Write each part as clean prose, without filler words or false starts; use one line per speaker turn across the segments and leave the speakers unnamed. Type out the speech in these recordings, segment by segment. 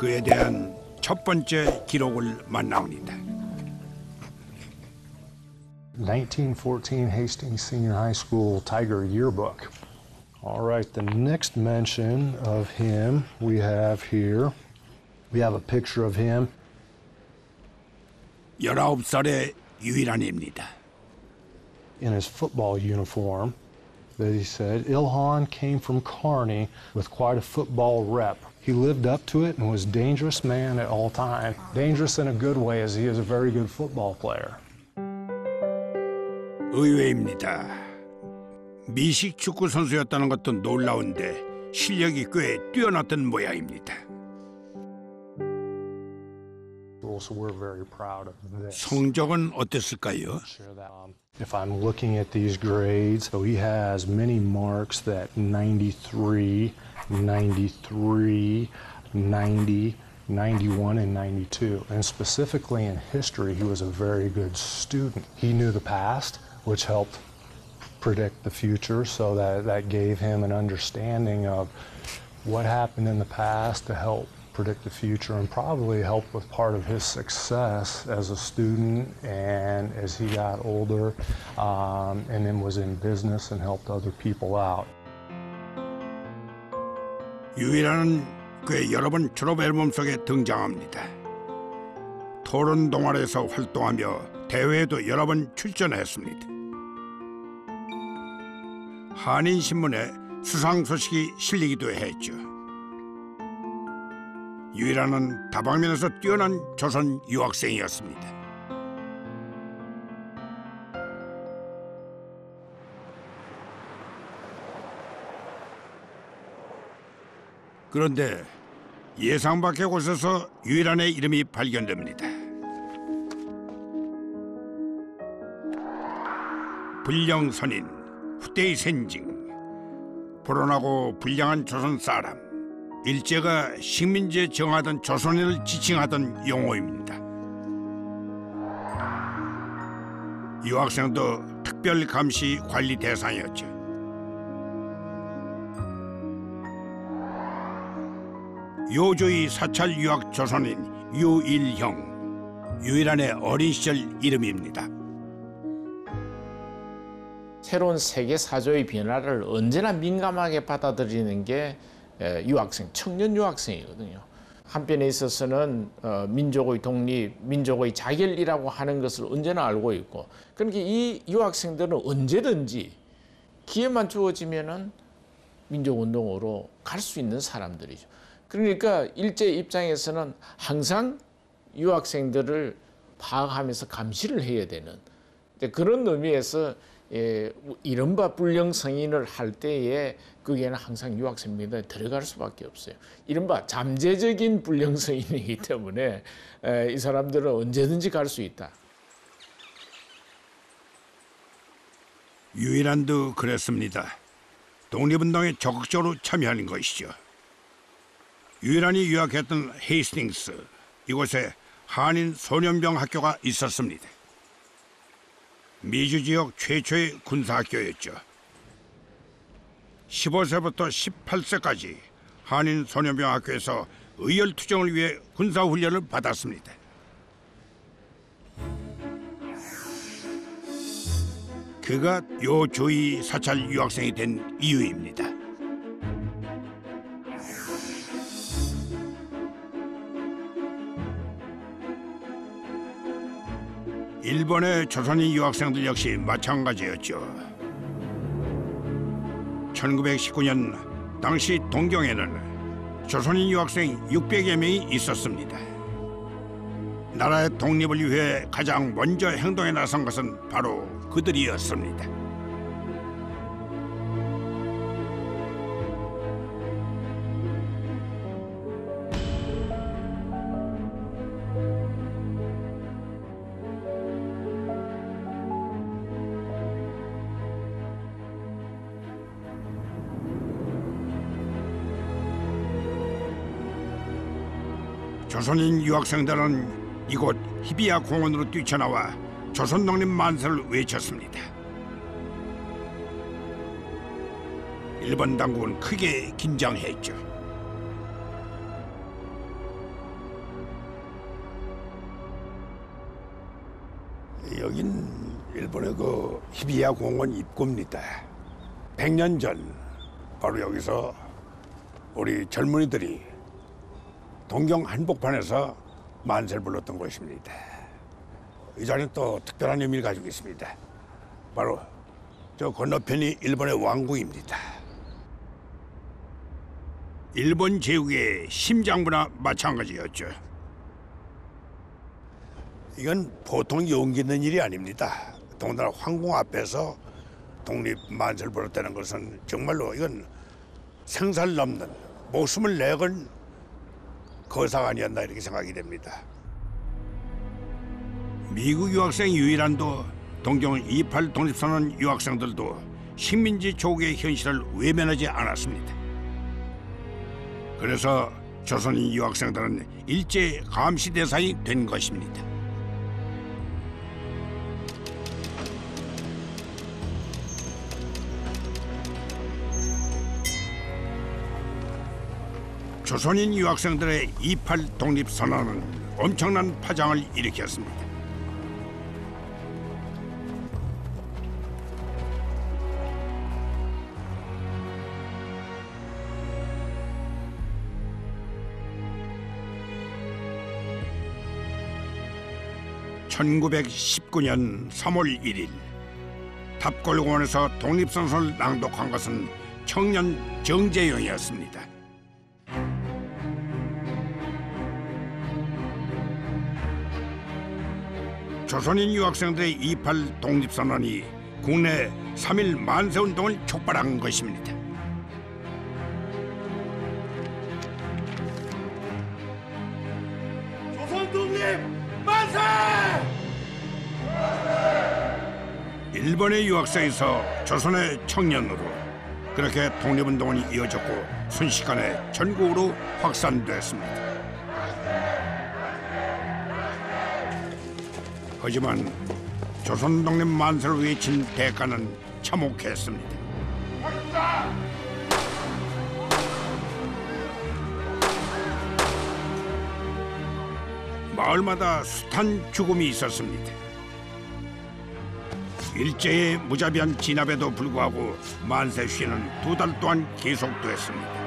그에 대한 첫 번째 기록을 만나옵니다.
1914 Hastings Senior High School Tiger Yearbook. All right, the next mention of him we have here. We have a picture of him.
19살의 유일한입니다.
In his football uniform, that he said, Ilhan came from Kearney with quite a football rep. He lived up to it and was a dangerous man at all times. Dangerous in a good way, as he is a very good football player.
의외입니다. 미식 축구 선수였다는 것도 놀라운데 실력이 꽤 뛰어났던 모양입니다.
So we're very proud of this.
성적은 어땠을까요?
If I'm looking at these grades, so he has many marks that 93, 93, 90, 91, and 92. And specifically in history, he was a very good student. He knew the past, which helped predict the future, so that gave him an understanding of what happened in the past to help predict the future and probably help with part of his success as a student and as he got older and then was in business and helped other people out.
유일한은 꽤 여러 번 졸업 앨범 속에 등장합니다. 토론 동아리에서 활동하며 대회에도 여러 번 출전했습니다. 한인신문에 수상 소식이 실리기도 했죠. 유일한은 다방면에서 뛰어난 조선 유학생이었습니다. 그런데 예상 밖의 곳에서 유일한의 이름이 발견됩니다. 불량선인, 후대의 sen징, 불온하고 불량한 조선 사람. 일제가 식민지에 정하던 조선인을 지칭하던 용어입니다. 유학생도 특별 감시 관리 대상이었죠. 요조의 사찰 유학 조선인 유일형, 유일한의 어린 시절 이름입니다.
새로운 세계 사조의 변화를 언제나 민감하게 받아들이는 게 유학생, 청년 유학생이거든요. 한편에 있어서는 민족의 독립, 민족의 자결이라고 하는 것을 언제나 알고 있고, 그러니까 이 유학생들은 언제든지 기회만 주어지면은 민족운동으로 갈 수 있는 사람들이죠. 그러니까 일제 입장에서는 항상 유학생들을 파악하면서 감시를 해야 되는 그런 의미에서 이른바 불량 승인을 할 때에 거기에는 항상 유학생 명단에 들어갈 수밖에 없어요. 이른바 잠재적인 불량 승인이기 때문에 이 사람들은 언제든지 갈 수 있다.
유일한도 그랬습니다. 독립운동에 적극적으로 참여하는 것이죠. 유일한이 유학했던 헤이스팅스, 이곳에 한인 소년병 학교가 있었습니다. 미주 지역 최초의 군사학교였죠. 15세부터 18세까지 한인 소년병 학교에서 의열투쟁을 위해 군사훈련을 받았습니다. 그가 요조이 사찰 유학생이 된 이유입니다. 일본의 조선인 유학생들 역시 마찬가지였죠. 1919년 당시 동경에는 조선인 유학생 600여 명이 있었습니다. 나라의 독립을 위해 가장 먼저 행동에 나선 것은 바로 그들이었습니다. 조선인 유학생들은 이곳 히비야 공원으로 뛰쳐나와 조선 독립 만세를 외쳤습니다. 일본 당국은 크게 긴장했죠. 여긴 일본의 그 히비야 공원 입구입니다. 100년 전 바로 여기서 우리 젊은이들이 동경 한복판에서 만세를 불렀던 곳입니다. 이 자리는 또 특별한 의미를 가지고 있습니다. 바로 저 건너편이 일본의 왕궁입니다. 일본 제국의 심장부나 마찬가지였죠. 이건 보통 용기 있는 일이 아닙니다. 더군다나 황궁 앞에서 독립 만세를 불렀다는 것은 정말로 이건 생사를 넘는 목숨을 내건 거사가 아니었나 이렇게 생각이 됩니다. 미국 유학생 유일한도 동경 28 독립선언 유학생들도 식민지 조국의 현실을 외면하지 않았습니다. 그래서 조선인 유학생들은 일제 감시 대상이 된 것입니다. 조선인 유학생들의 28 독립선언은 엄청난 파장을 일으켰습니다. (1919년 3월 1일) 탑골공원에서 독립선언을 낭독한 것은 청년 정재영이었습니다. 조선인 유학생들의 28 독립선언이 국내 3.1 만세운동을 촉발한 것입니다. 조선 독립 만세! 일본의 유학생에서 조선의 청년으로 그렇게 독립운동이 이어졌고 순식간에 전국으로 확산됐습니다. 하지만 조선 독립 만세를 외친 대가는 참혹했습니다. 마을마다 숱한 죽음이 있었습니다. 일제의 무자비한 진압에도 불구하고 만세 시위는 2달 동안 계속됐습니다.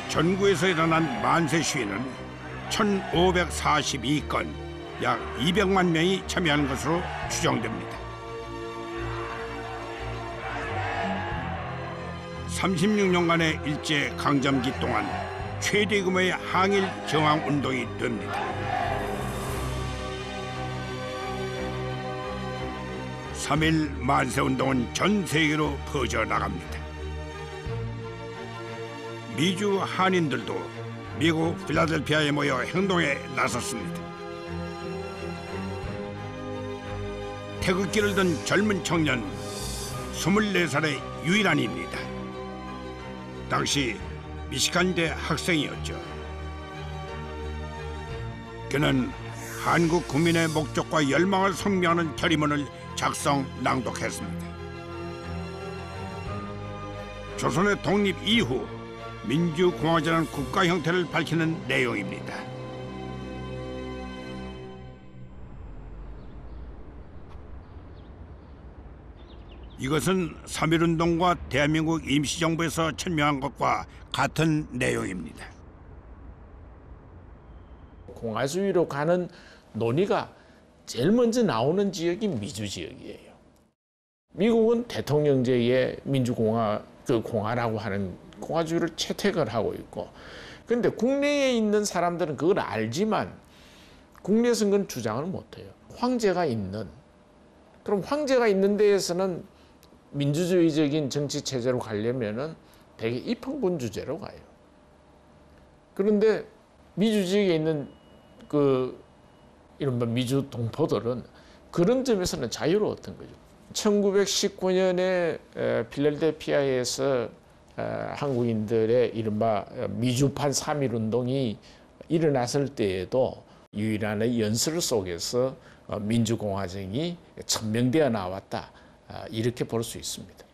전국에서 일어난 만세 시위는 1542건, 약 200만 명이 참여한 것으로 추정됩니다. 36년간의 일제 강점기 동안 최대 규모의 항일 저항 운동이 됩니다. 3.1 만세 운동은 전 세계로 퍼져나갑니다. 미주 한인들도 미국 필라델피아에 모여 행동에 나섰습니다. 태극기를 든 젊은 청년 24살의 유일한입니다. 당시 미시간대 학생이었죠. 그는 한국 국민의 목적과 열망을 성명하는 결의문을 작성 낭독했습니다. 조선의 독립 이후 민주공화제라는 국가 형태를 밝히는 내용입니다. 이것은 3.1운동과 대한민국 임시정부에서 천명한 것과 같은 내용입니다.
공화주의로 가는 논의가 제일 먼저 나오는 지역이 미주 지역이에요. 미국은 대통령제의 공화라고 하는 공화주의를 채택을 하고 있고, 그런데 국내에 있는 사람들은 그걸 알지만 국내에서는 그건 주장을 못해요. 황제가 있는, 그럼 황제가 있는 데에서는 민주주의적인 정치 체제로 가려면은 대개 입헌군 주제로 가요. 그런데 미주 지역에 있는 이른바 미주 동포들은 그런 점에서는 자유로웠던 거죠. 1919년에 필라델피아에서 한국인들의 이른바 미주판 3.1 운동이 일어났을 때에도 유일한의 연설 속에서 민주공화정이 천명되어 나왔다, 이렇게 볼 수 있습니다.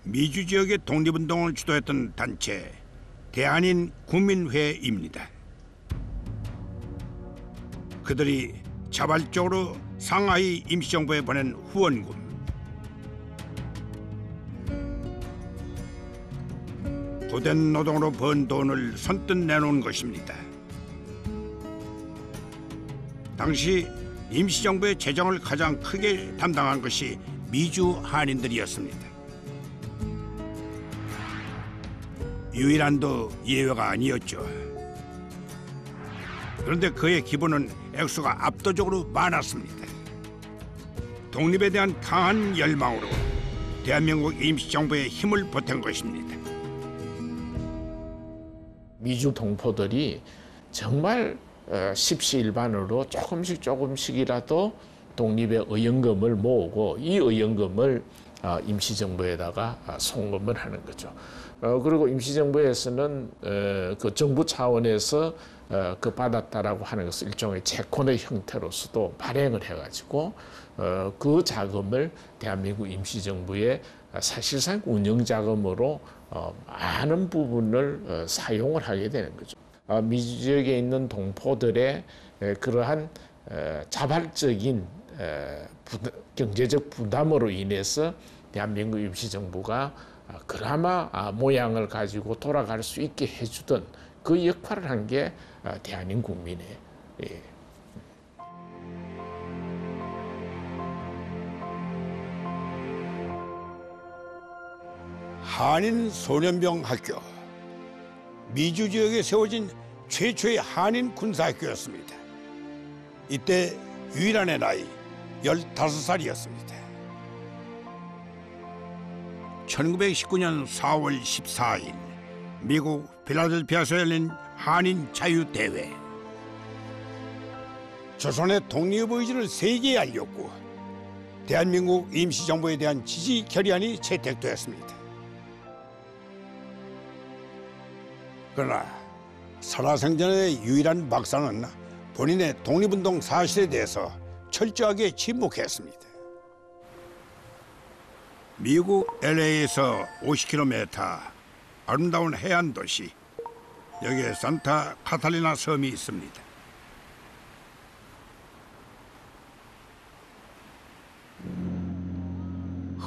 미주 지역의 독립운동을 주도했던 단체 대한인 국민회입니다. 그들이 자발적으로 상하이 임시정부에 보낸 후원금, 고된 노동으로 번 돈을 선뜻 내놓은 것입니다. 당시 임시정부의 재정을 가장 크게 담당한 것이 미주 한인들이었습니다. 유일한도 예외가 아니었죠. 그런데 그의 기부는 액수가 압도적으로 많았습니다. 독립에 대한 강한 열망으로 대한민국 임시정부에 힘을 보탠 것입니다.
미주 동포들이 정말 십시일반으로 조금씩이라도 독립의 의연금을 모으고 이 의연금을 임시정부에다가 송금을 하는 거죠. 그리고 임시정부에서는 그 정부 차원에서 그 받았다라고 하는 것을 일종의 채권의 형태로서도 발행을 해가지고 그 자금을 대한민국 임시정부의 사실상 운영자금으로 많은 부분을 사용을 하게 되는 거죠. 미주 지역에 있는 동포들의 그러한 자발적인 경제적 부담으로 인해서 대한민국 임시정부가 그나마 모양을 가지고 돌아갈 수 있게 해주던 그 역할을 한 게 대한민 국민의
한인 소년병 학교, 미주 지역에 세워진 최초의 한인 군사학교였습니다. 이때 유일한의 나이 15살이었습니다. 1919년 4월 14일 미국 필라델피아에서 열린 한인 자유대회. 조선의 독립의지를 세계에 알렸고 대한민국 임시정부에 대한 지지 결의안이 채택되었습니다. 그러나 살아생전의 유일한 박사는 본인의 독립운동 사실에 대해서 철저하게 침묵했습니다. 미국 LA에서 50km 아름다운 해안 도시, 여기에 산타 카탈리나 섬이 있습니다.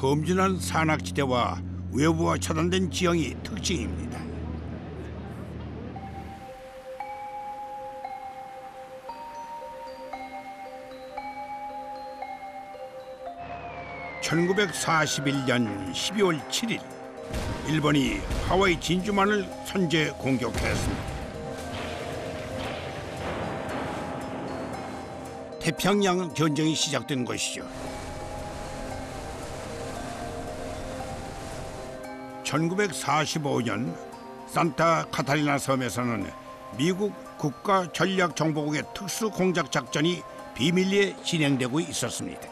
험준한 산악지대와 외부와 차단된 지형이 특징입니다. (1941년 12월 7일) 일본이 하와이 진주만을 선제 공격했습니다. 태평양 전쟁이 시작된 것이죠. 1945년 산타 카타리나 섬에서는 미국 국가전략정보국의 특수공작 작전이 비밀리에 진행되고 있었습니다.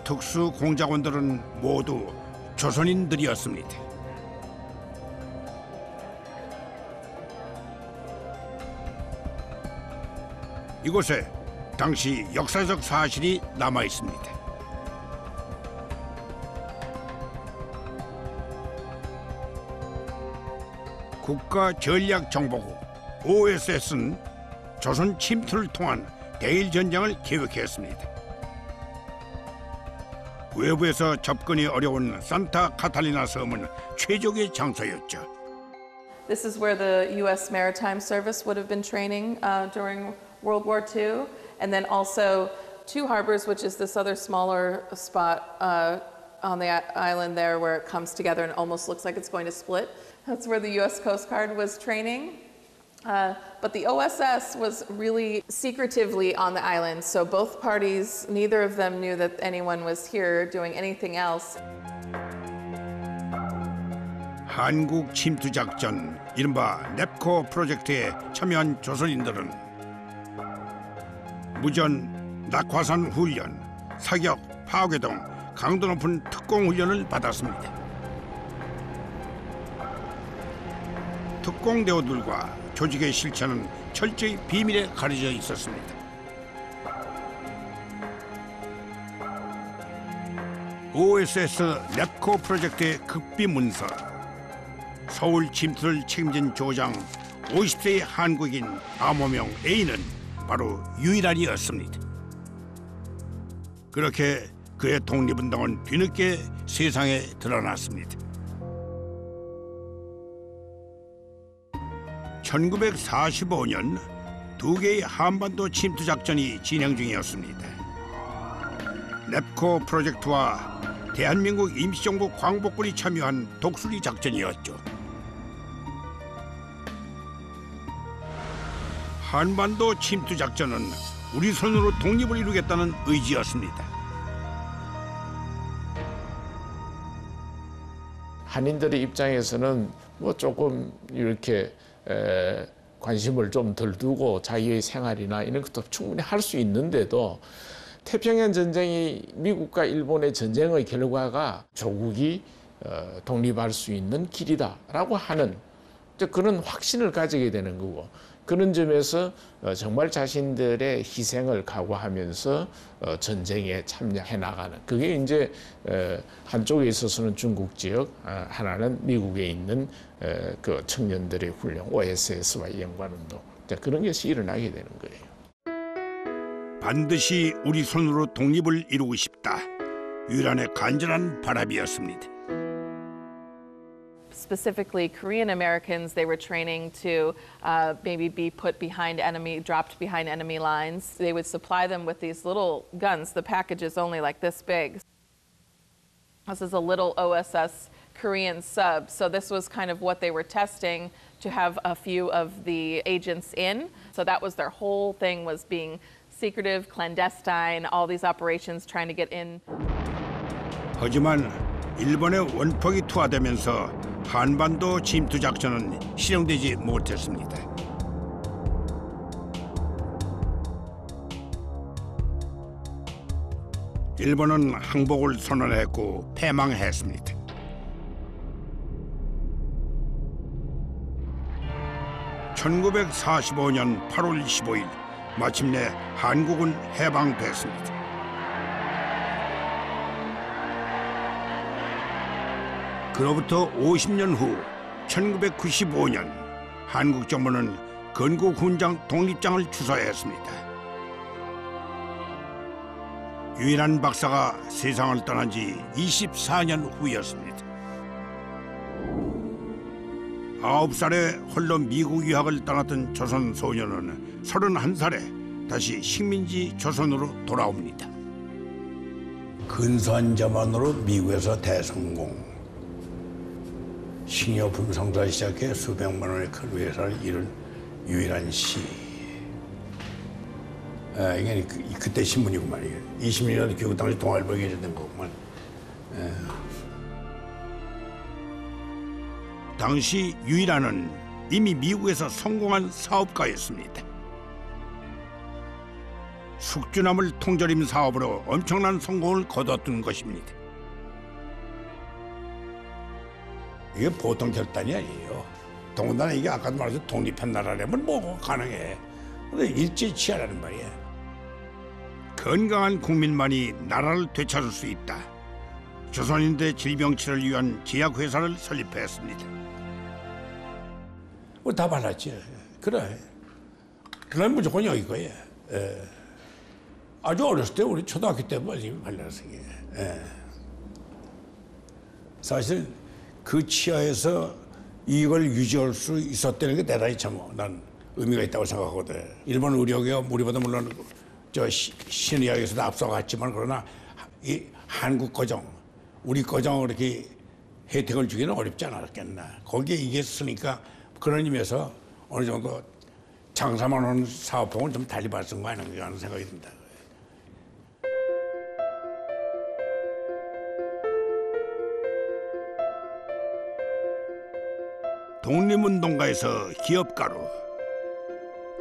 특수공작원들은 모두 조선인들이었습니다. 이곳에 당시 역사적 사실이 남아 있습니다. 국가전략정보국 OSS는 조선 침투를 통한 대일 전쟁을 계획했습니다. 외부에서 접근이 어려운 산타 카탈리나 섬은 최적의 장소였죠.
This is where the U.S. Maritime Service would have been training during World War II, and then also two harbors, which is this other smaller spot on the island there where it comes together and almost looks like it's going to split. That's where the U.S. Coast Guard was training. But the OSS was really secretively on the island, so both parties, neither of them knew that anyone was here doing anything else.
한국 침투 작전, 이른바 넵코 프로젝트에 참여한 조선인들은 무전, 낙하산 훈련, 사격, 파괴 등 강도 높은 특공 훈련을 받았습니다. 특공대원들과 조직의 실체는 철저히 비밀에 가려져 있었습니다. OSS 넵코 프로젝트의 극비 문서. 서울 침투를 책임진 조장 50세의 한국인 암호명 A는 바로 유일한이었습니다. 그렇게 그의 독립운동은 뒤늦게 세상에 드러났습니다. 1945년 두 개의 한반도 침투 작전이 진행 중이었습니다. 넵코 프로젝트와 대한민국 임시정부 광복군이 참여한 독수리 작전이었죠. 한반도 침투 작전은 우리 손으로 독립을 이루겠다는 의지였습니다.
한인들의 입장에서는 뭐 조금 이렇게 관심을 좀 덜 두고 자기의 생활이나 이런 것도 충분히 할 수 있는데도 태평양 전쟁이 미국과 일본의 전쟁의 결과가 조국이 독립할 수 있는 길이다라고 하는 그런 확신을 가지게 되는 거고, 그런 점에서 정말 자신들의 희생을 각오하면서 전쟁에 참여해 나가는, 그게 이제 한쪽에 있어서는 중국 지역, 하나는 미국에 있는 그 청년들의 훈련, OSS와의 연관운동, 그런 것이 일어나게 되는 거예요.
반드시 우리 손으로 독립을 이루고 싶다. 유일한의 간절한 바람이었습니다.
Specifically, Korean Americans, they were training to maybe be put behind enemy, dropped behind enemy lines. They would supply them with these little guns. The package is only like this big. This is a little OSS Korean sub. So this was kind of what they were testing to have a few of the agents in. So that was their whole thing, was being secretive, clandestine, all these operations trying to get in.
하지만 일본의 원폭이 투하되면서 한반도 침투 작전은 실행되지 못했습니다. 일본은 항복을 선언했고 패망했습니다. (1945년 8월 15일) 마침내 한국은 해방됐습니다. 그로부터 50년 후 1995년 한국 정부는 건국 훈장 독립장을 추서했습니다. 유일한 박사가 세상을 떠난 지 24년 후였습니다. 9살에 홀로 미국 유학을 떠났던 조선 소녀는 31살에 다시 식민지 조선으로 돌아옵니다. 근소한 자만으로 미국에서 대성공. 식료품 성사 시작해 수백만 원의 큰 회사를 이룬 유일한 시. 이게 그때 신문이구만. 이게 20년 교육 당시 동아일보에 게재된 거구만. 당시 유일한은 이미 미국에서 성공한 사업가였습니다. 숙주나물 통조림 사업으로 엄청난 성공을 거뒀던 것입니다. 이게 보통 결단이 아니에요. 더군다나 이게 아까도 말했듯이 독립한 나라라면 뭐 가능해. 근데 일제히 취하라는 말이야. 건강한 국민만이 나라를 되찾을 수 있다. 조선인들의 질병치료를 위한 제약회사를 설립했습니다. 우리 다 받았지. 그래. 그럼 무조건 여기 거야. 아주 어렸을 때 우리 초등학교 때 지금 발랐어. 사실 그 치하에서 이걸 유지할 수 있었다는 게 대단히 참 난 의미가 있다고 생각하거든. 일본 의료계가 우리보다 물론 저 신의학에서도 앞서갔지만 그러나 이 한국 거정, 우리 거정을 이렇게 혜택을 주기는 어렵지 않았겠나. 거기에 이게 있으니까 그런 의미에서 어느 정도 장사만 하는 사업봉을 좀 달리 봤던 거 아닌가 하는 생각이 듭니다. 독립운동가에서 기업가로.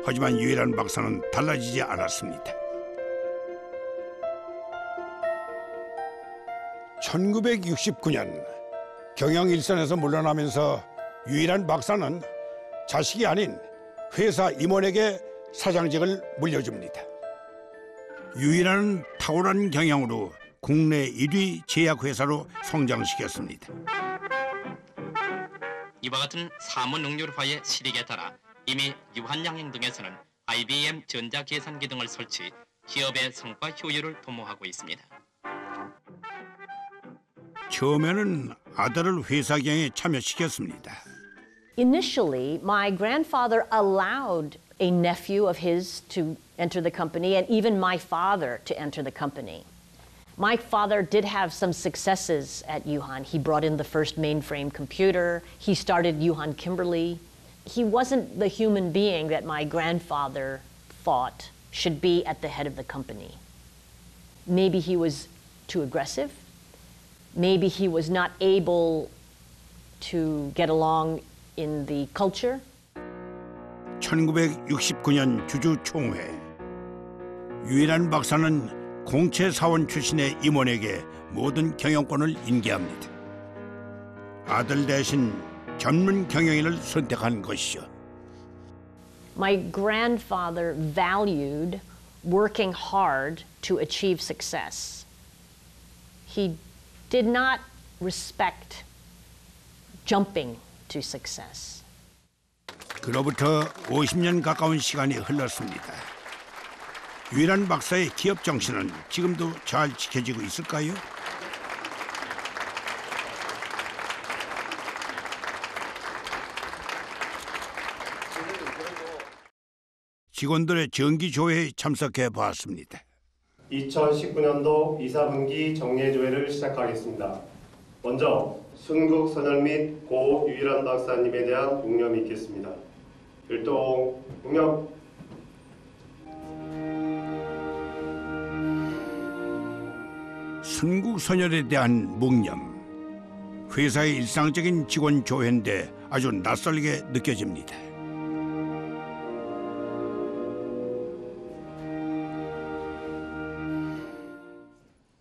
하지만 유일한 박사는 달라지지 않았습니다. 1969년 경영 일선에서 물러나면서 유일한 박사는 자식이 아닌 회사 임원에게 사장직을 물려줍니다. 유일한 탁월한 경영으로 국내 1위 제약회사로 성장시켰습니다.
이와 같은 사무능률화의 실익에 따라 이미 유한양행 등에서는 IBM 전자계산기 등을 설치, 기업의 성과 효율을 도모하고 있습니다.
처음에는 아들을 회사 경영에 참여시켰습니다.
Initially, my grandfather allowed a nephew of his to enter the company and even my father to enter the company. My father did have some successes at Yuhan. He brought in the first mainframe computer. He started Yuhan Kimberly. He wasn't the human being that my grandfather thought should be at the head of the company. Maybe he was too aggressive. Maybe he was not able to get along in the culture.
1969년 주주 총회. 유일한 박사는 공채 사원 출신의 임원에게 모든 경영권을 인계합니다. 아들 대신 전문 경영인을 선택한 것이죠.
My grandfather valued working hard to achieve success. He did not respect jumping to success.
그로부터 50년 가까운 시간이 흘렀습니다. 유일한 박사의 기업 정신은 지금도 잘 지켜지고 있을까요? 직원들의 정기조회에 참석해 보았습니다.
2019년도 2, 4분기 정례조회를 시작하겠습니다. 먼저 순국 선열 및 고 유일한 박사님에 대한 묵념이 있겠습니다. 일동 묵념.
순국 선열에 대한 묵념. 회사의 일상적인 직원 조회인데 아주 낯설게 느껴집니다.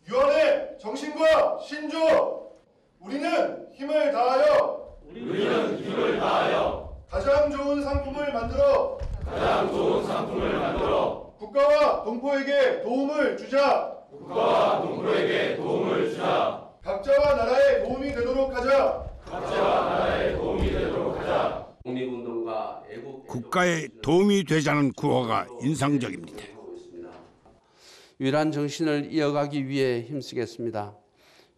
유한의 정신과 신주, 우리는 힘을 다하여 가장 좋은 상품을 만들어 국가와 동포에게 도움을 주자. 각자와 나라에 도움이 되도록 하자.
독립운동과 애국
국가에 도움이 되자는 구호가 인상적입니다.
유일한 정신을 이어가기 위해 힘쓰겠습니다.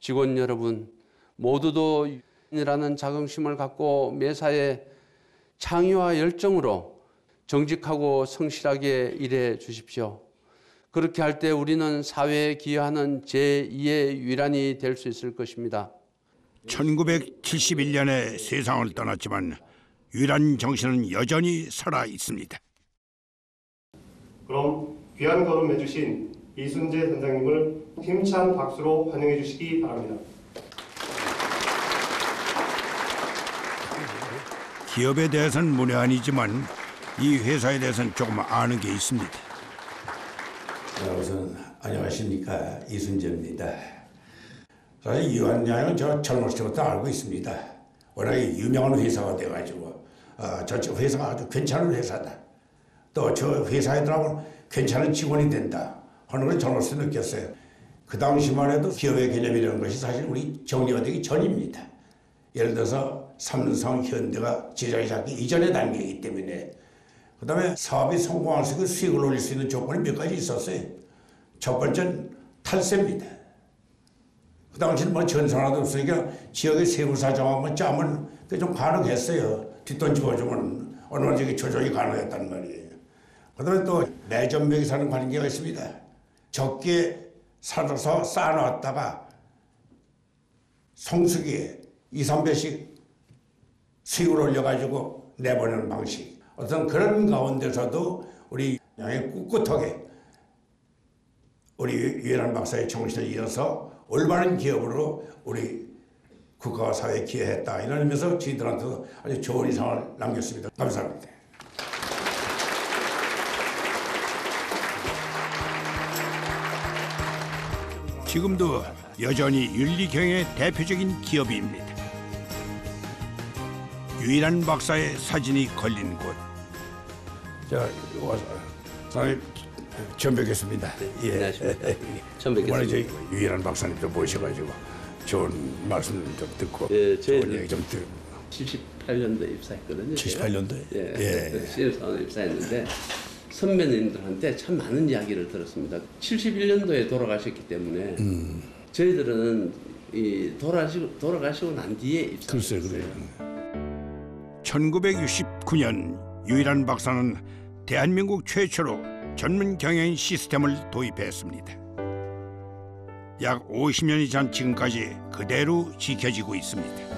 직원 여러분 모두도 유일이라는 자긍심을 갖고 매사에 창의와 열정으로 정직하고 성실하게 일해 주십시오. 그렇게 할 때 우리는 사회에 기여하는 제2의 유일한이 될 수 있을 것입니다.
1971년에 세상을 떠났지만 유일한 정신은 여전히 살아 있습니다.
그럼 귀한 걸음 해주신 이순재 선장님을 힘찬 박수로 환영해 주시기 바랍니다.
기업에 대해서는 문외한이지만 이 회사에 대해서는 조금 아는 게 있습니다.
우선 안녕하십니까, 이순재입니다. 사실 유한양은 저 젊었을 때부터 알고 있습니다. 워낙에 유명한 회사가 돼가지고 저 회사가 아주 괜찮은 회사다. 또 저 회사에 들어가면 괜찮은 직원이 된다 하는 걸 젊었을 때 느꼈어요. 그 당시만 해도 기업의 개념이라는 것이 사실 우리 정리가 되기 전입니다. 예를 들어서 삼성, 현대가 제자리 잡기 이전의 단계이기 때문에 그 다음에 사업이 성공할 수 있고 수익을 올릴 수 있는 조건이 몇 가지 있었어요. 첫 번째는 탈세입니다. 그 당시는 뭐 전선화도 없으니까 지역의 세무사 정하면 짜면 그게 좀 가능했어요. 뒷돈 집어주면 어느 정도 조정이 가능했단 말이에요. 그 다음에 또 매점 매기사는 관계가 있습니다. 적게 사서 쌓아놨다가 송수기에 2, 3배씩 수익을 올려가지고 내보내는 방식. 어떤 그런 가운데서도 우리 양의 꿋꿋하게 우리 유일한 박사의 정신을 이어서 올바른 기업으로 우리 국가와 사회에 기여했다. 이런 의미에서 저희들한테도 아주 좋은 인상을 남겼습니다. 감사합니다.
지금도 여전히 윤리경영의 대표적인 기업입니다. 유일한 박사의 사진이 걸린 곳.
자, 사장님
처음 뵙겠습니다. 예.
안녕하십니까. 처음
이번에
뵙겠습니다.
저희 유일한 박사님 좀 모셔가지고 좋은 말씀 좀 듣고
예,
좋은 얘기 좀 듣고
78년도에 입사했거든요.
78년도에?
예. 신입사원에 입사했는데 선배님들한테 참 많은 이야기를 들었습니다. 71년도에 돌아가셨기 때문에 저희들은 돌아가시고 난 뒤에 입사했어요.
글쎄 그래요. 1969년 유일한 박사는 대한민국 최초로 전문 경영인 시스템을 도입했습니다. 약 50년이 전 지금까지 그대로 지켜지고 있습니다.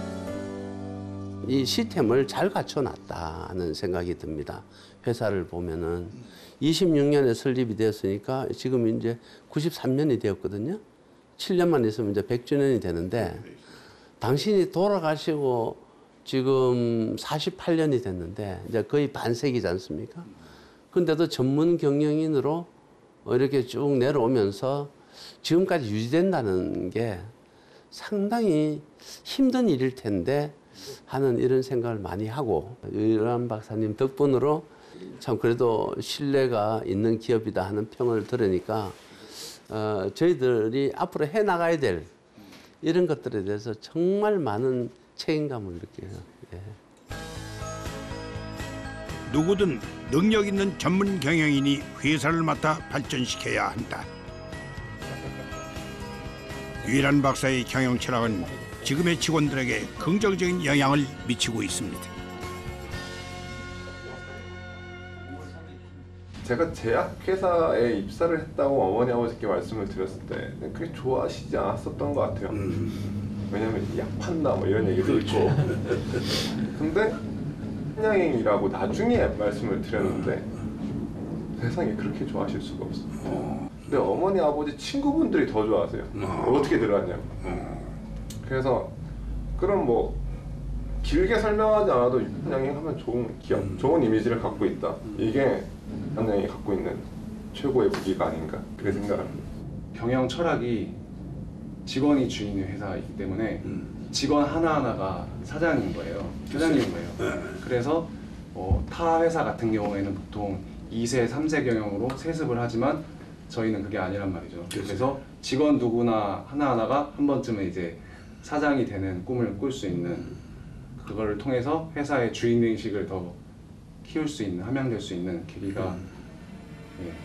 이 시스템을 잘 갖춰놨다는 생각이 듭니다. 회사를 보면은 26년에 설립이 되었으니까 지금 이제 93년이 되었거든요. 7년만 있으면 이제 100주년이 되는데 당신이 돌아가시고 지금 48년이 됐는데 이제 거의 반세기지 않습니까? 근데도 전문 경영인으로 이렇게 쭉 내려오면서 지금까지 유지된다는 게 상당히 힘든 일일 텐데 하는 이런 생각을 많이 하고 유일한 박사님 덕분으로 참 그래도 신뢰가 있는 기업이다 하는 평을 들으니까 저희들이 앞으로 해나가야 될 이런 것들에 대해서 정말 많은 책임감을 느껴요. 예.
누구든 능력 있는 전문 경영인이 회사를 맡아 발전시켜야 한다. 유일한 박사의 경영 철학은 지금의 직원들에게 긍정적인 영향을 미치고 있습니다.
제가 제약회사에 입사를 했다고 어머니 아버지께 말씀을 드렸을 때 그렇게 좋아하시지 않았었던 것 같아요. 왜냐면 약 판다 뭐 이런 얘기도 있고. 근데 한양행이라고 나중에 말씀을 드렸는데 세상에 그렇게 좋아하실 수가 없어요. 근데 어머니 아버지 친구분들이 더 좋아하세요. 어떻게 들어왔냐고. 그래서 그럼 뭐 길게 설명하지 않아도 한양행 하면 좋은 기업, 좋은 이미지를 갖고 있다. 이게 한양행이 갖고 있는 최고의 무기가 아닌가 그렇게 생각합니다.
경영 철학이 직원이 주인의 회사이기 때문에 직원 하나하나가 사장인 거예요. 회장님인 거예요. 그래서 타 회사 같은 경우에는 보통 2세, 3세 경영으로 세습을 하지만 저희는 그게 아니란 말이죠. 그래서 직원 누구나 하나하나가 한 번쯤은 이제 사장이 되는 꿈을 꿀 수 있는 그거를 통해서 회사의 주인의식을 더 키울 수 있는, 함양될 수 있는 계기가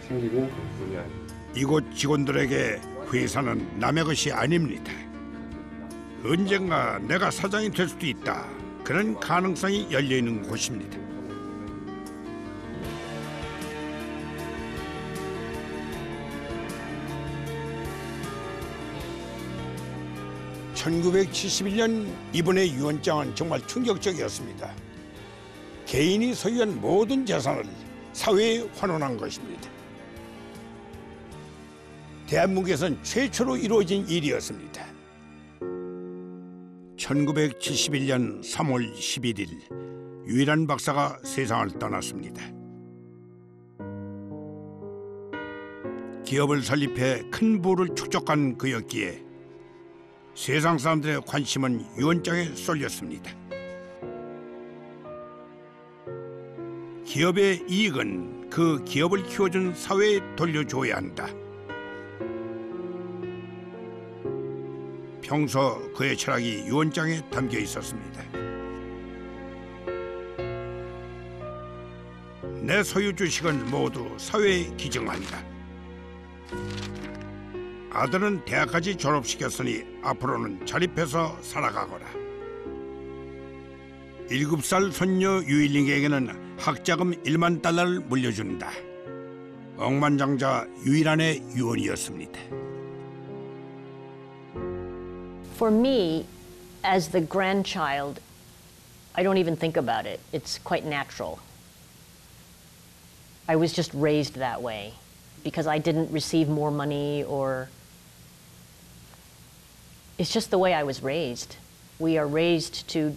생기고 그 부분이 아닙니다.
이곳 직원들에게 회사는 남의 것이 아닙니다. 언젠가 내가 사장이 될 수도 있다. 그런 가능성이 열려있는 곳입니다. (1971년) 이번의 유언장은 정말 충격적이었습니다. 개인이 소유한 모든 재산을 사회에 환원한 것입니다. 대한민국에선 최초로 이루어진 일이었습니다. 1971년 3월 11일 유일한 박사가 세상을 떠났습니다. 기업을 설립해 큰 부를 축적한 그였기에 세상 사람들의 관심은 유언장에 쏠렸습니다. 기업의 이익은 그 기업을 키워준 사회에 돌려줘야 한다. 평소 그의 철학이 유언장에 담겨 있었습니다. 내 소유 주식은 모두 사회에 기증한다. 아들은 대학까지 졸업시켰으니 앞으로는 자립해서 살아가거라. 7살 손녀 유일링에게는 학자금 1만 달러를 물려준다. 억만장자 유일한의 유언이었습니다.
For me, as the grandchild, I don't even think about it. It's quite natural. I was just raised that way because I didn't receive more money or... It's just the way I was raised. We are raised to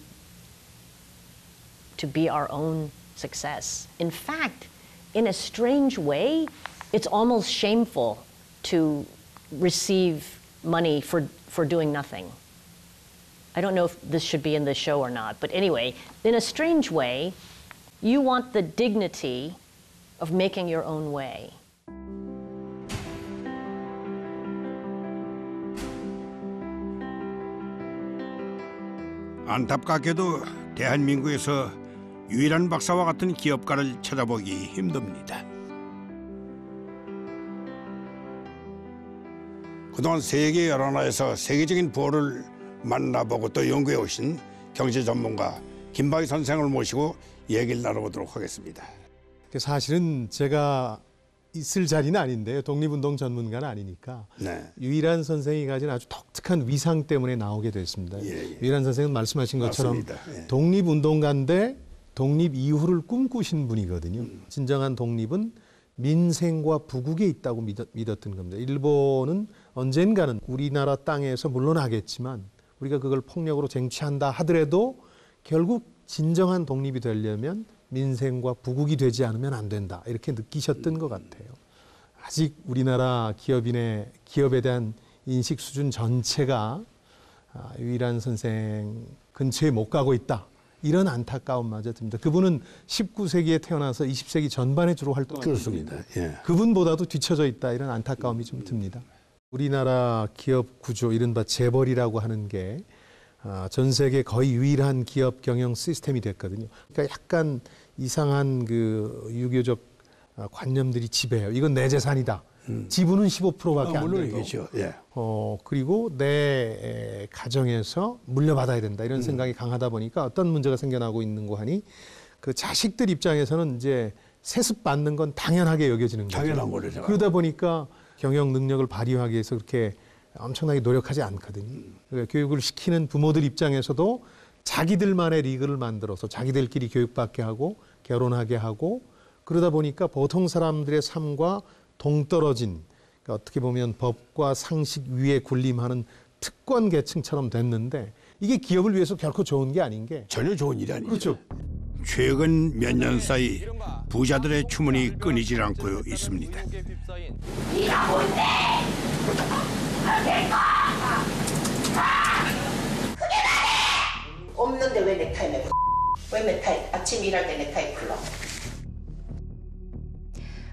be our own success. In fact, in a strange way, it's almost shameful to receive money for doing nothing. I don't know if this should be in the show or not, but anyway, in a strange way, you want the dignity of making your own way.
안타깝게도 대한민국에서 유일한 박사와 같은 기업가를 찾아보기 힘듭니다. 그동안 세계 여러 나라에서 세계적인 부호를 만나보고 또 연구해 오신 경제 전문가 김바희 선생을 모시고 얘기를 나눠보도록 하겠습니다.
사실은 제가 있을 자리는 아닌데요. 독립운동 전문가는 아니니까
네.
유일한 선생이 가진 아주 독특한 위상 때문에 나오게 됐습니다. 유일한 선생은 말씀하신 것처럼 독립운동가인데 독립 이후를 꿈꾸신 분이거든요. 진정한 독립은 민생과 부국에 있다고 믿었던 겁니다. 일본은 언젠가는 우리나라 땅에서 물러나겠지만 우리가 그걸 폭력으로 쟁취한다 하더라도 결국 진정한 독립이 되려면 민생과 부국이 되지 않으면 안 된다. 이렇게 느끼셨던 것 같아요. 아직 우리나라 기업에 대한 인식 수준 전체가 유일한 선생 근처에 못 가고 있다. 이런 안타까움마저 듭니다. 그분은 19세기에 태어나서 20세기 전반에 주로 활동하셨습니다. 그분보다도 뒤처져 있다. 이런 안타까움이 좀 듭니다. 우리나라 기업 구조, 이른바 재벌이라고 하는 게 전 세계 거의 유일한 기업 경영 시스템이 됐거든요. 그러니까 약간 이상한 그 유교적 관념들이 지배해요. 이건 내 재산이다. 지분은 15%밖에 안 되고, 그리고 내 가정에서 물려받아야 된다. 이런 생각이 강하다 보니까 어떤 문제가 생겨나고 있는 거 하니 그 자식들 입장에서는 이제 세습 받는 건 당연하게 여겨지는 거죠.
당연한 거죠.
그러다 보니까 경영 능력을 발휘하기 위해서 그렇게 엄청나게 노력하지 않거든요. 그러니까 교육을 시키는 부모들 입장에서도 자기들만의 리그를 만들어서 자기들끼리 교육받게 하고 결혼하게 하고 그러다 보니까 보통 사람들의 삶과 동떨어진, 그러니까 어떻게 보면 법과 상식 위에 군림하는 특권 계층처럼 됐는데 이게 기업을 위해서 결코 좋은 게 아닌 게
전혀 좋은 일이 아니죠.
그렇죠.
최근 몇 년 사이 부자들의 추문이 끊이질 않고 있습니다.
네가 뭔데? 내 거! 그게 나네! 없는데 왜 넥타이 매고 왜 넥타이 아침 일할 때 넥타이 풀러?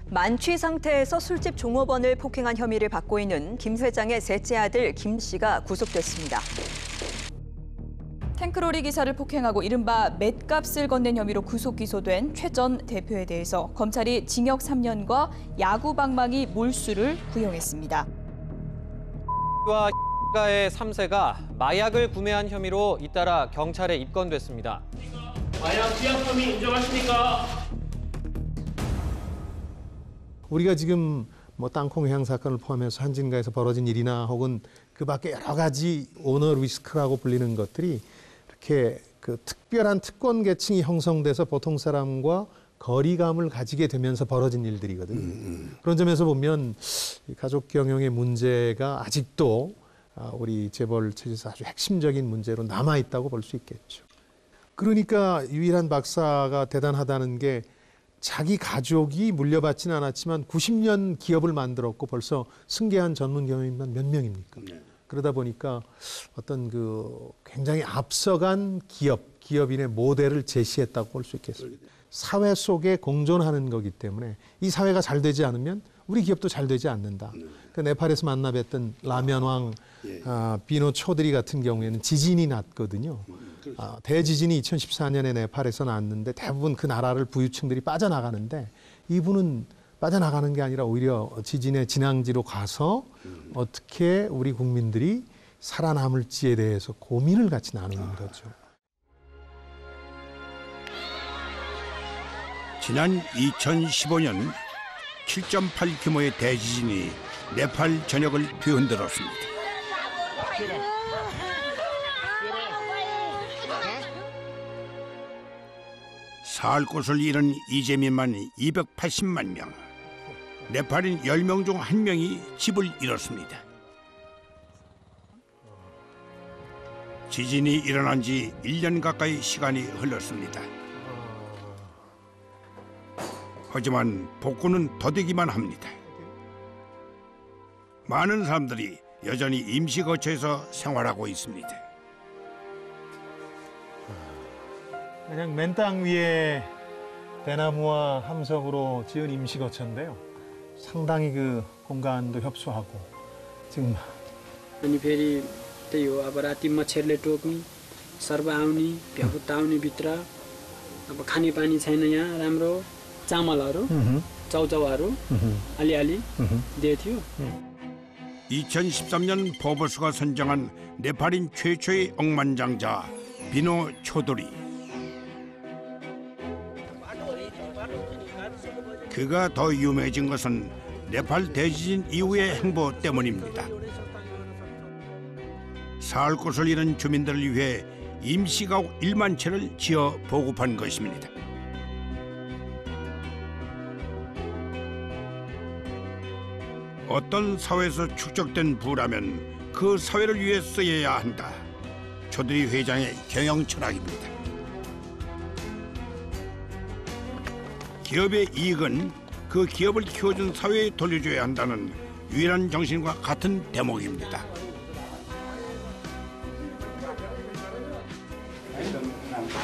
만취 상태에서 술집 종업원을 폭행한 혐의를 받고 있는 김 회장의 셋째 아들 김 씨가 구속됐습니다.
탱크로리 기사를 폭행하고 이른바 맷값을 건넨 혐의로 구속 기소된 최 전 대표에 대해서 검찰이 징역 3년과 야구방망이 몰수를 구형했습니다.
와 가의 3세가 마약을 구매한 혐의로 잇따라 경찰에 입건됐습니다.
마약 투약 혐의 인정하십니까?
우리가 지금 뭐 땅콩 회항 사건을 포함해서 한진가에서 벌어진 일이나 혹은 그 밖에 여러 가지 오너 리스크라고 불리는 것들이 이렇게 그 특별한 특권 계층이 형성돼서 보통 사람과 거리감을 가지게 되면서 벌어진 일들이거든요. 그런 점에서 보면 가족 경영의 문제가 아직도 우리 재벌 체제에서 아주 핵심적인 문제로 남아있다고 볼 수 있겠죠. 그러니까 유일한 박사가 대단하다는 게 자기 가족이 물려받지는 않았지만 90년 기업을 만들었고 벌써 승계한 전문 경영인만 몇 명입니까? 그러다 보니까 어떤 그 굉장히 앞서간 기업인의 모델을 제시했다고 볼 수 있겠습니다. 사회 속에 공존하는 거기 때문에 이 사회가 잘 되지 않으면 우리 기업도 잘 되지 않는다. 그 네팔에서 만나 뵀던 라면왕 비노 초드리 같은 경우에는 지진이 났거든요. 대지진이 2014년에 네팔에서 났는데 대부분 그 나라를 부유층들이 빠져나가는데 이분은 빠져나가는 게 아니라 오히려 지진의 진앙지로 가서 어떻게 우리 국민들이 살아남을지에 대해서 고민을 같이 나누는 거죠.
지난 2015년 7.8 규모의 대지진이 네팔 전역을 뒤흔들었습니다. 살 곳을 잃은 이재민만 280만 명. 네팔인 10명 중 1명이 집을 잃었습니다. 지진이 일어난 지 1년 가까이 시간이 흘렀습니다. 하지만 복구는 더디기만 합니다. 많은 사람들이 여전히 임시거처에서 생활하고 있습니다.
그냥 맨 땅 위에 대나무와 함석으로 지은 임시거처인데요. 상당히 그 공간도 협소하고 지금
अनि फेरि त्यही हो अब राति मच्छरले टोक्ने सर्व आउने भ्याकुता आउने भित्र अब खानेपानी छैन यहाँ राम्रो चामलहरू चाउचाउहरू अलिअलि दिएको थियो
2013년 포브스가 선정한 네팔인 최초의 억만장자 비노 초도리. 그가 더 유명해진 것은 네팔 대지진 이후의 행보 때문입니다. 살 곳을 잃은 주민들을 위해 임시가옥 1만 채를 지어 보급한 것입니다. 어떤 사회에서 축적된 부라면 그 사회를 위해 쓰여야 한다. 초도리 회장의 경영 철학입니다. 기업의 이익은 그 기업을 키워준 사회에 돌려줘야 한다는 유일한 정신과 같은 대목입니다.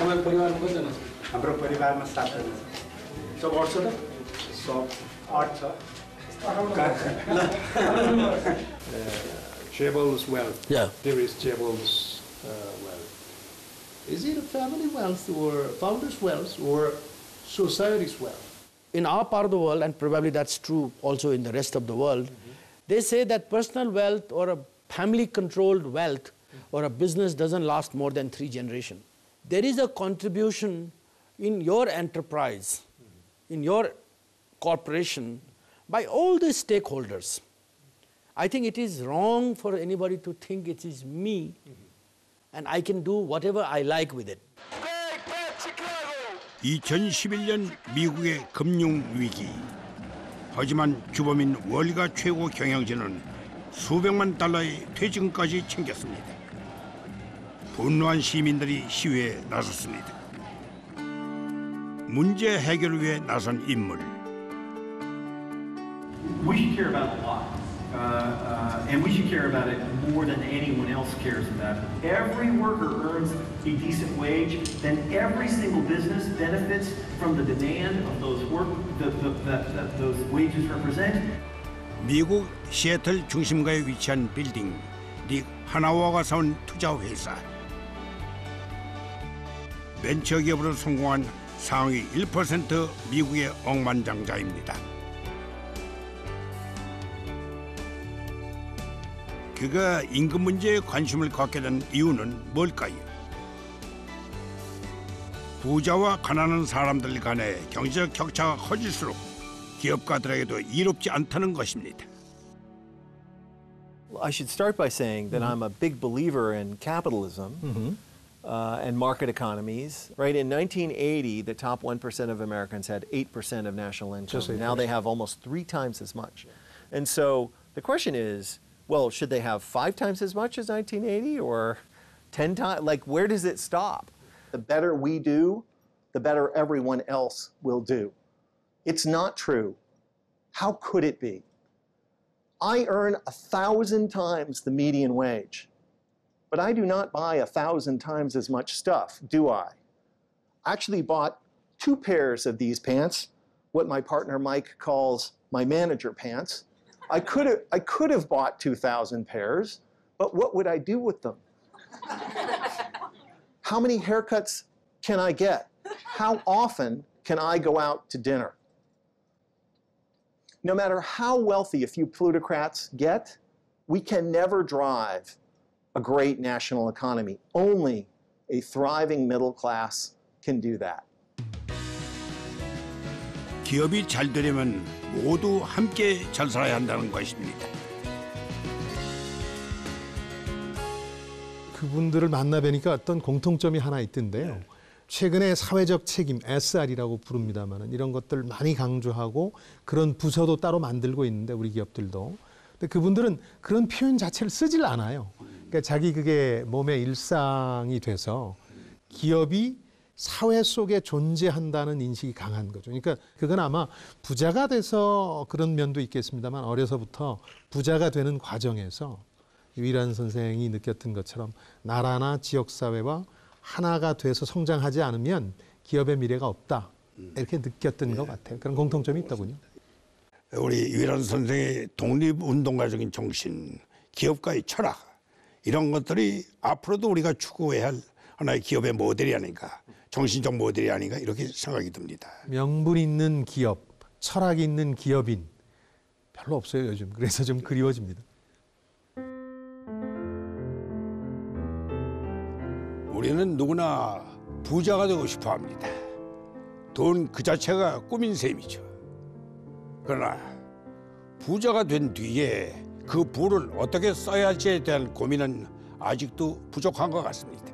तपाईको परिवारमा कतिजना छ? हाम्रो परिवारमा 7 जना छ। सब 8 छ त? सब 8 छ।
Jebel's wealth.
Yeah.
There is Jebel's wealth. Is it a family wealth or founder's wealth or society's wealth?
In our part of the world, and probably that's true also in the rest of the world, they say that personal wealth or a family-controlled wealth or a business doesn't last more than 3 generations. There is a contribution in your enterprise, in your corporation, by all the stakeholders. I think it is wrong for anybody to think it is me and I can do whatever I like with it.
2011년 미국의 금융 위기. 하지만 주범인 월가 최고 경영진은 수백만 달러의 퇴직금까지 챙겼습니다. 분노한 시민들이 시위에 나섰습니다. 문제 해결을 위해 나선 인물.
We should care about it a lot, and we should care about it more than anyone else cares about it. Every worker earns a decent wage, then every single business benefits from the demand of those that those wages represent.
미국 시애틀 중심가에 위치한 빌딩, 닉 하나와가 사온 투자 회사. 벤처기업으로 성공한 상위 1% 미국의 억만장자입니다. 그가 임금 문제에 관심을 갖게 된 이유는 뭘까요? 부자와 가난한 사람들 간의 경제적 격차가 커질수록 기업가들에게도 이롭지 않다는 것입니다.
I should start by saying that I'm a big believer in capitalism and market economies. Right, in 1980, the top 1% of Americans had 8% of national income. Now they have almost 3 times as much. And so the question is, well, should they have 5 times as much as 1980 or 10 times? Like, where does it stop?
The better we do, the better everyone else will do. It's not true. How could it be? I earn 1,000 times the median wage, but I do not buy 1,000 times as much stuff, do I? I actually bought 2 pairs of these pants, what my partner Mike calls my manager pants. I could have bought 2,000 pairs, but what would I do with them? How many haircuts can I get? How often can I go out to dinner? No matter how wealthy a few plutocrats get, we can never drive a great national economy. Only a thriving middle class can do that.
기업이 잘 되려면 모두 함께 잘 살아야 한다는 것입니다.
그분들을 만나 뵈니까 어떤 공통점이 하나 있던데요. 최근에 사회적 책임, SR이라고 부릅니다만 이런 것들 많이 강조하고 그런 부서도 따로 만들고 있는데 우리 기업들도. 근데 그분들은 그런 표현 자체를 쓰질 않아요. 그러니까 자기 그게 몸의 일상이 돼서 기업이 사회 속에 존재한다는 인식이 강한 거죠. 그러니까 그건 아마 부자가 돼서 그런 면도 있겠습니다만 어려서부터 부자가 되는 과정에서 유일한 선생이 느꼈던 것처럼 나라나 지역사회와 하나가 돼서 성장하지 않으면 기업의 미래가 없다. 이렇게 느꼈던 것 같아요. 그런 공통점이 있더군요.
우리 유일한 선생의 독립운동가적인 정신, 기업가의 철학 이런 것들이 앞으로도 우리가 추구해야 할 하나의 기업의 모델이 아닌가, 정신적 모델이 아닌가 이렇게 생각이 듭니다.
명분 있는 기업, 철학 있는 기업인 별로 없어요 요즘. 그래서 좀 그리워집니다.
우리는 누구나 부자가 되고 싶어 합니다. 돈 그 자체가 꿈인 셈이죠. 그러나 부자가 된 뒤에 그 부를 어떻게 써야 할지에 대한 고민은 아직도 부족한 것 같습니다.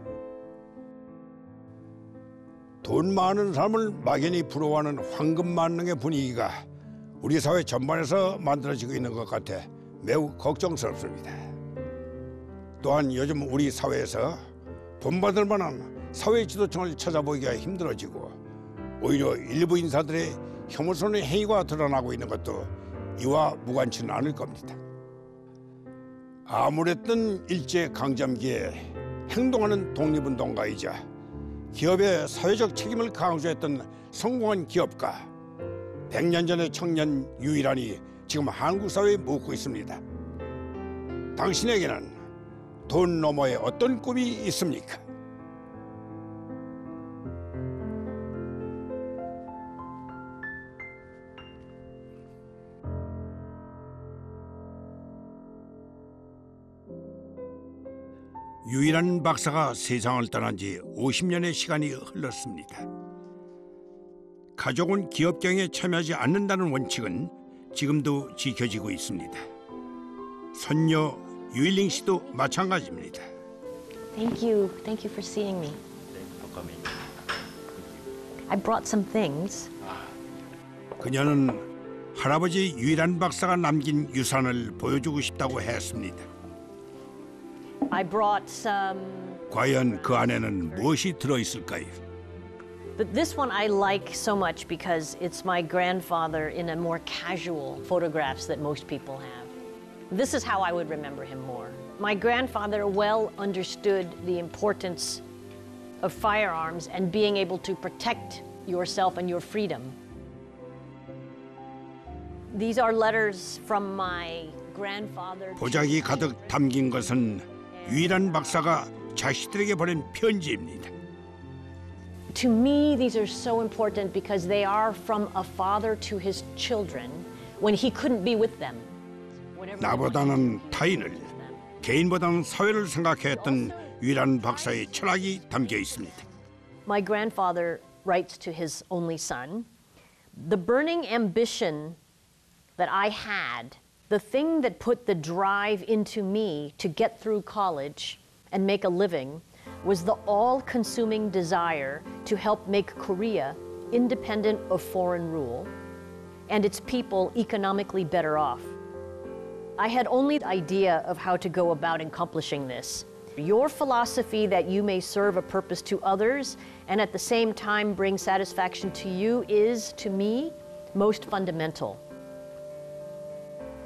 돈 많은 사람을 막연히 부러워하는 황금만능의 분위기가 우리 사회 전반에서 만들어지고 있는 것 같아 매우 걱정스럽습니다. 또한 요즘 우리 사회에서 본받을 만한 사회 지도층을 찾아보기가 힘들어지고 오히려 일부 인사들의 혐오스러운 행위가 드러나고 있는 것도 이와 무관치는 않을 겁니다. 아무랬던 일제강점기에 행동하는 독립운동가이자 기업의 사회적 책임을 강조했던 성공한 기업가 100년 전의 청년 유일한이 지금 한국 사회에 묻고 있습니다. 당신에게는 돈 너머에 어떤 꿈이 있습니까? 유일한 박사가 세상을 떠난 지 50년의 시간이 흘렀습니다. 가족은 기업경에 참여하지 않는다는 원칙은 지금도 지켜지고 있습니다. 손녀 유일링 씨도 마찬가지입니다.
Thank you for seeing me. I brought some things.
그녀는 할아버지 유일한 박사가 남긴 유산을 보여주고 싶다고 했습니다.
I brought some.
과연 그 안에는 무엇이 들어있을까요?
But this one I like so much because it's my grandfather in a more casual photographs that most people have. This is how I would remember him more. My grandfather well understood the importance of firearms and being able to protect yourself and your freedom. These are letters from my grandfather.
보자기 가득 담긴 것은 유일한 박사가 자식들에게 보낸 편지입니다.
To me, these are so important because they are from a father to his children when he couldn't be with them.
나보다는 타인을, 개인보다는 사회를 생각했던 유일한 박사의 철학이 담겨 있습니다.
My grandfather writes to his only son, the burning ambition that I had, the thing that put the drive into me to get through college and make a living was the all-consuming desire to help make Korea independent of foreign rule and its people economically better off. I had only the idea of how to go about accomplishing this. Your philosophy that you may serve a purpose to others and at the same time bring satisfaction to you is, to me, most fundamental.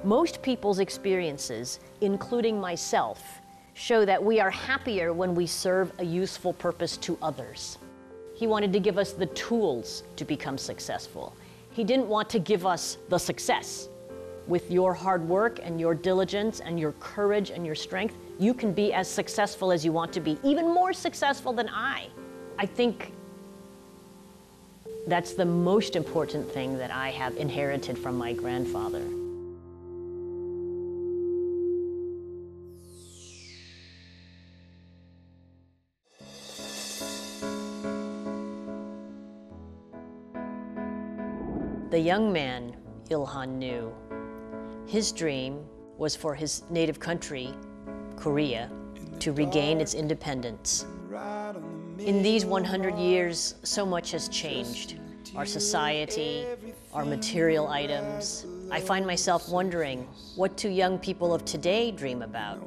Most people's experiences, including myself, show that we are happier when we serve a useful purpose to others. He wanted to give us the tools to become successful. He didn't want to give us the success. With your hard work and your diligence and your courage and your strength, you can be as successful as you want to be, even more successful than I. I think that's the most important thing that I have inherited from my grandfather. The young man Ilhan knew, his dream was for his native country, Korea, to regain its independence. In these 100 years, so much has changed. Our society, our material items. I find myself wondering, what do young people of today dream about?